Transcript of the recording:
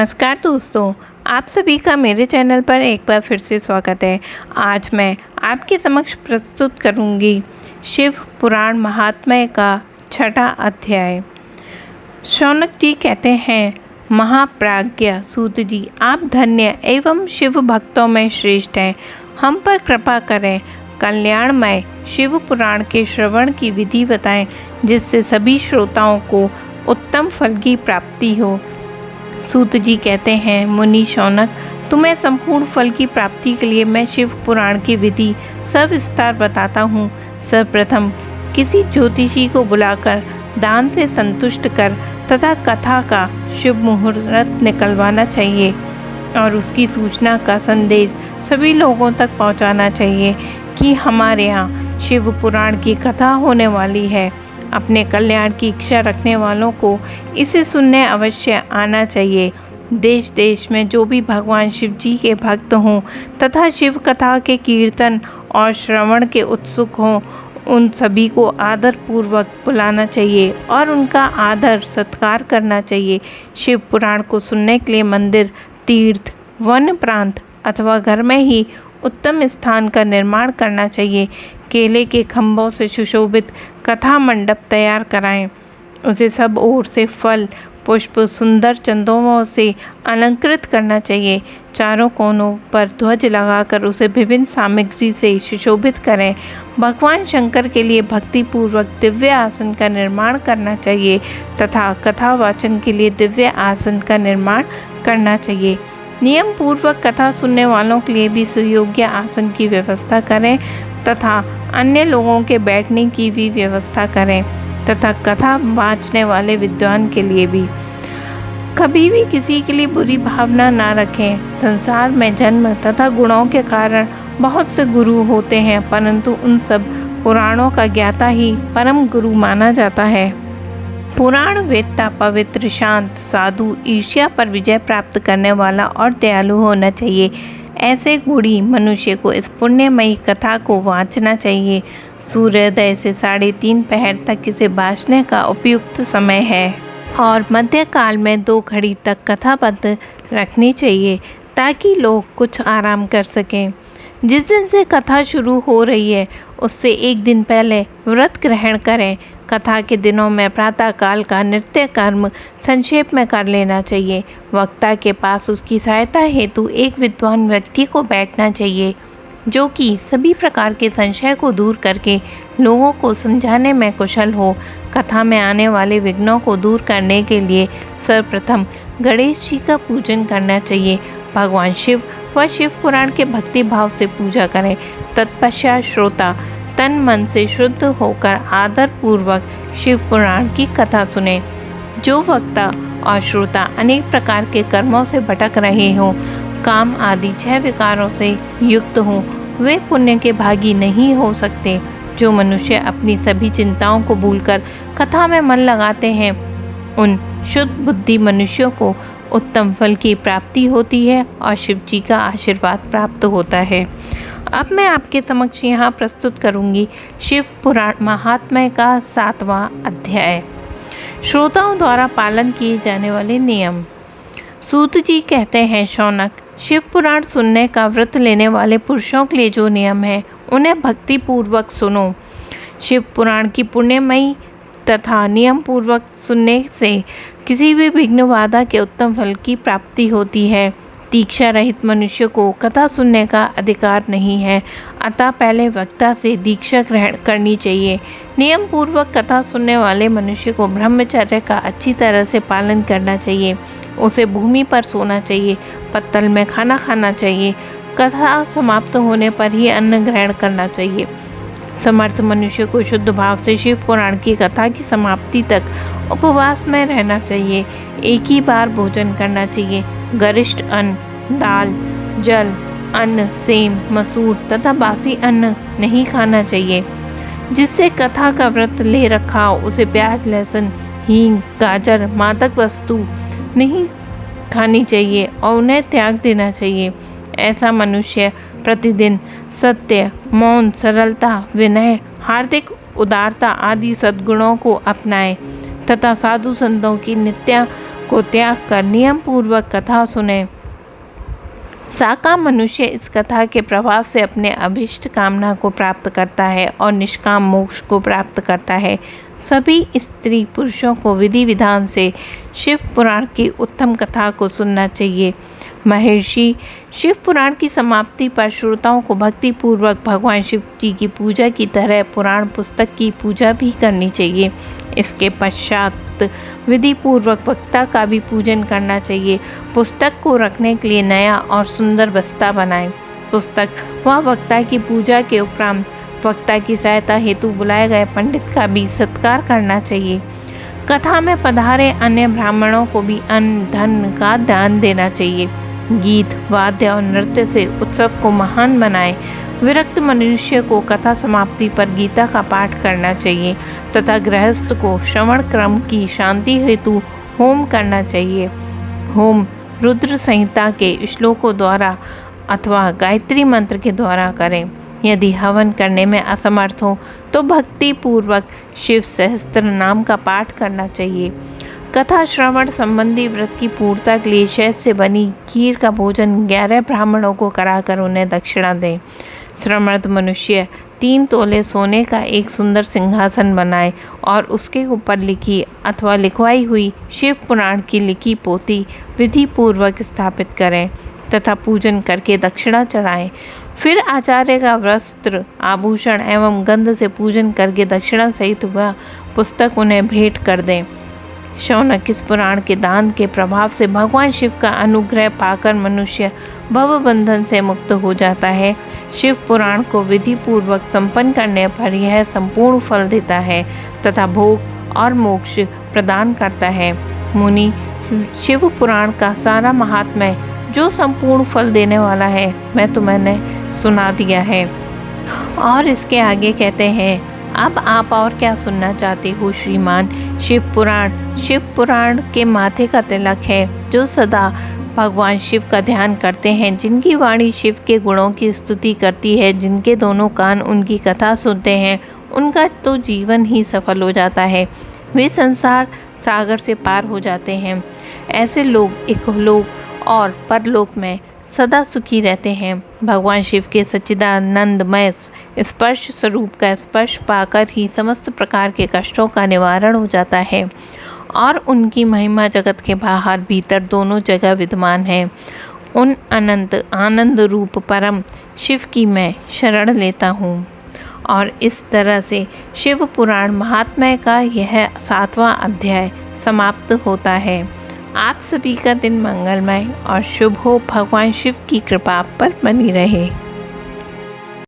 नमस्कार दोस्तों, आप सभी का मेरे चैनल पर एक बार फिर से स्वागत है। आज मैं आपके समक्ष प्रस्तुत करूंगी शिव पुराण महात्म्य का 6वां अध्याय। शौनक जी कहते हैं, महाप्राज्ञ सूत जी, आप धन्य एवं शिव भक्तों में श्रेष्ठ हैं। हम पर कृपा करें, कल्याणमय शिव पुराण के श्रवण की विधि बताएं, जिससे सभी श्रोताओं को उत्तम फल की प्राप्ति हो। सूत जी कहते हैं, मुनि शौनक, तुम्हें संपूर्ण फल की प्राप्ति के लिए मैं शिव पुराण की विधि सविस्तार बताता हूँ। सर्वप्रथम किसी ज्योतिषी को बुलाकर दान से संतुष्ट कर तथा कथा का शुभ मुहूर्त निकलवाना चाहिए और उसकी सूचना का संदेश सभी लोगों तक पहुँचाना चाहिए कि हमारे यहाँ शिव पुराण की कथा होने वाली है। अपने कल्याण की इच्छा रखने वालों को इसे सुनने अवश्य आना चाहिए। देश देश में जो भी भगवान शिव जी के भक्त हों तथा शिव कथा के कीर्तन और श्रवण के उत्सुक हों, उन सभी को आदर पूर्वक बुलाना चाहिए और उनका आदर सत्कार करना चाहिए। शिव पुराण को सुनने के लिए मंदिर, तीर्थ, वन प्रांत अथवा घर में ही उत्तम स्थान का निर्माण करना चाहिए। केले के खंभों से सुशोभित कथा मंडप तैयार कराएं। उसे सब ओर से फल, पुष्प, सुंदर चंदों से अलंकृत करना चाहिए। चारों कोनों पर ध्वज लगाकर उसे विभिन्न सामग्री से सुशोभित करें। भगवान शंकर के लिए भक्तिपूर्वक दिव्य आसन का निर्माण करना चाहिए तथा कथा वाचन के लिए दिव्य आसन का निर्माण करना चाहिए। नियम पूर्वक कथा सुनने वालों के लिए भी सुयोग्य आसन की व्यवस्था करें तथा अन्य लोगों के बैठने की भी व्यवस्था करें तथा कथा वाचने वाले विद्वान के लिए भी कभी भी किसी के लिए बुरी भावना ना रखें। संसार में जन्म तथा गुणों के कारण बहुत से गुरु होते हैं, परंतु उन सब पुराणों का ज्ञाता ही परम गुरु माना जाता है। पुराण वेत्ता पवित्र, शांत, साधु, ईर्ष्या पर विजय प्राप्त करने वाला और दयालु होना चाहिए। ऐसे गुणी मनुष्य को इस पुण्यमयी कथा को वाचना चाहिए। सूर्योदय से 3:30 पहर तक इसे वाचने का उपयुक्त समय है और मध्यकाल में 2 घड़ी तक कथाबद्ध रखनी चाहिए ताकि लोग कुछ आराम कर सकें। जिस दिन से कथा शुरू हो रही है उससे 1 दिन पहले व्रत ग्रहण करें। कथा के दिनों में प्रातःकाल का नित्य कर्म संक्षेप में कर लेना चाहिए। वक्ता के पास उसकी सहायता हेतु एक विद्वान व्यक्ति को बैठना चाहिए, जो कि सभी प्रकार के संशय को दूर करके लोगों को समझाने में कुशल हो। कथा में आने वाले विघ्नों को दूर करने के लिए सर्वप्रथम गणेश जी का पूजन करना चाहिए। भगवान शिव व शिव पुराण के भक्ति भाव से पूजा करें। तत्पश्चात श्रोता तन मन से शुद्ध होकर आदर पूर्वक शिव पुराण की कथा सुने। जो वक्ता और श्रोता अनेक प्रकार के कर्मों से भटक रहे हों, काम आदि 6 विकारों से युक्त हों, वे पुण्य के भागी नहीं हो सकते। जो मनुष्य अपनी सभी चिंताओं को भूलकर कथा में मन लगाते हैं, उन शुद्ध बुद्धि मनुष्यों को उत्तम फल की प्राप्ति होती है और शिव जी का आशीर्वाद प्राप्त होता है। अब मैं आपके समक्ष यहाँ प्रस्तुत करूँगी शिव पुराण महात्म्य का 7वां अध्याय। श्रोताओं द्वारा पालन किए जाने वाले नियम। सूत जी कहते हैं, शौनक, शिव पुराण सुनने का व्रत लेने वाले पुरुषों के लिए जो नियम है उन्हें भक्ति पूर्वक सुनो। शिव पुराण की पुण्यमयी तथा नियम पूर्वक सुनने से किसी भी विघ्न बाधा के उत्तम फल की प्राप्ति होती है। दीक्षा रहित मनुष्य को कथा सुनने का अधिकार नहीं है, अतः पहले वक्ता से दीक्षा ग्रहण करनी चाहिए। नियम पूर्वक कथा सुनने वाले मनुष्य को ब्रह्मचर्य का अच्छी तरह से पालन करना चाहिए। उसे भूमि पर सोना चाहिए, पत्तल में खाना खाना चाहिए। कथा समाप्त होने पर ही अन्न ग्रहण करना चाहिए। समर्थ मनुष्य को शुद्ध भाव से शिव पुराण की कथा की समाप्ति तक उपवास में रहना चाहिए। एक ही बार भोजन करना चाहिए। गरिष्ठ अन्न, दाल, जल, अन्न, सेम, मसूर तथा बासी अन्न नहीं खाना चाहिए। जिससे कथा का व्रत ले रखा हो उसे प्याज, लहसुन, हींग, गाजर, मादक वस्तु नहीं खानी चाहिए और उन्हें त्याग देना चाहिए। ऐसा मनुष्य प्रतिदिन सत्य, मौन, सरलता, विनय, हार्दिक उदारता आदि सद्गुणों को अपनाए तथा साधु संतों की नित्य को त्याग कर नियम पूर्वक कथा सुने। साकाम मनुष्य इस कथा के प्रभाव से अपने अभीष्ट कामना को प्राप्त करता है और निष्काम मोक्ष को प्राप्त करता है। सभी स्त्री पुरुषों को विधि विधान से शिव पुराण की उत्तम कथा को सुनना चाहिए। महर्षि शिव पुराण की समाप्ति पर श्रोताओं को भक्ति पूर्वक भगवान शिव जी की पूजा की तरह पुराण पुस्तक की पूजा भी करनी चाहिए। इसके पश्चात विधि पूर्वक वक्ता का भी पूजन करना चाहिए। पुस्तक को रखने के लिए नया और सुंदर बस्ता बनाएं। पुस्तक व वक्ता की पूजा के उपरांत वक्ता की सहायता हेतु बुलाए गए पंडित का भी सत्कार करना चाहिए। कथा में पधारे अन्य ब्राह्मणों को भी अन्न धन का दान देना चाहिए। गीत वाद्य और नृत्य से उत्सव को महान बनाएं। विरक्त मनुष्य को कथा समाप्ति पर गीता का पाठ करना चाहिए तथा गृहस्थ को श्रवण क्रम की शांति हेतु होम करना चाहिए। होम रुद्र संहिता के श्लोकों द्वारा अथवा गायत्री मंत्र के द्वारा करें। यदि हवन करने में असमर्थ हो तो भक्ति पूर्वक शिव सहस्त्र नाम का पाठ करना चाहिए। कथा श्रवण संबंधी व्रत की पूर्णता के लिए शहद से बनी खीर का भोजन 11 ब्राह्मणों को कराकर उन्हें दक्षिणा दें। श्रमर्थ मनुष्य 3 तोले सोने का एक सुंदर सिंहासन बनाए और उसके ऊपर लिखी अथवा लिखवाई हुई शिव पुराण की लिखी पोथी विधि पूर्वक स्थापित करें तथा पूजन करके दक्षिणा चढ़ाएं। फिर आचार्य का वस्त्र आभूषण एवं गंध से पूजन करके दक्षिणा सहित वह पुस्तक उन्हें भेंट कर दें। शौनक इस पुराण के दान के प्रभाव से भगवान शिव का अनुग्रह पाकर मनुष्य भव बंधन से मुक्त हो जाता है। शिव पुराण को विधि पूर्वक संपन्न करने पर यह संपूर्ण फल देता है तथा भोग और मोक्ष प्रदान करता है। मुनि शिव पुराण का सारा महात्म्य जो संपूर्ण फल देने वाला है मैं मैंने सुना दिया है। और इसके आगे कहते हैं, अब आप और क्या सुनना चाहते हो श्रीमान। शिव पुराण के माथे का तिलक है। जो सदा भगवान शिव का ध्यान करते हैं, जिनकी वाणी शिव के गुणों की स्तुति करती है, जिनके दोनों कान उनकी कथा सुनते हैं, उनका तो जीवन ही सफल हो जाता है। वे संसार सागर से पार हो जाते हैं। ऐसे लोग इहलोक और परलोक में सदा सुखी रहते हैं। भगवान शिव के सच्चिदानंदमय स्पर्श स्वरूप का स्पर्श पाकर ही समस्त प्रकार के कष्टों का निवारण हो जाता है और उनकी महिमा जगत के बाहर भीतर दोनों जगह विद्यमान है। उन अनंत आनंद रूप परम शिव की मैं शरण लेता हूँ। और इस तरह से शिव पुराण महात्म्य का यह 7वां अध्याय समाप्त होता है। आप सभी का दिन मंगलमय और शुभ हो। भगवान शिव की कृपा आप पर बनी रहे।